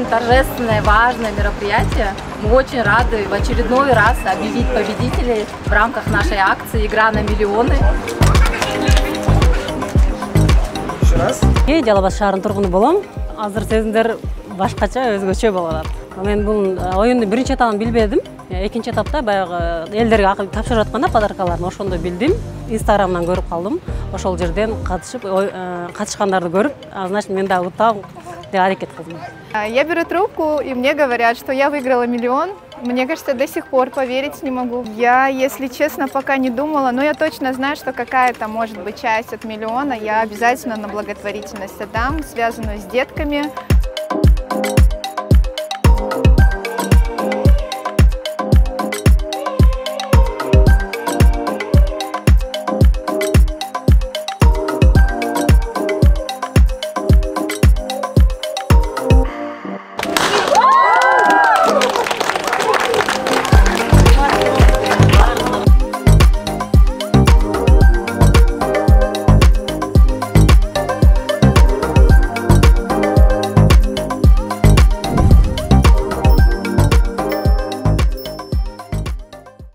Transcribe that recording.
очень торжественное, важное мероприятие. Мы очень рады в очередной раз объявить победителей в рамках нашей акции «Игра на миллионы». Еще раз. Жалабас шаарынын тургуну болом. Азыр сезимдер башкача, өзгөчө болуп атат. Мен бул оюнду биринчи этабын билбедим. Экинчи этапта баягы элдерге тапшырып атканда подаркаларын ошондо билдим. Инстаграмдан көрүп калдым. Ошол жерден катышкандарды көрүп, значит мен да утам деп аракет кылдым. Я беру трубку, и мне говорят, что я выиграла миллион. Мне кажется, до сих пор поверить не могу. Я, если честно, пока не думала, но я точно знаю, что какая-то, может быть, часть от миллиона я обязательно на благотворительность отдам, связанную с детками,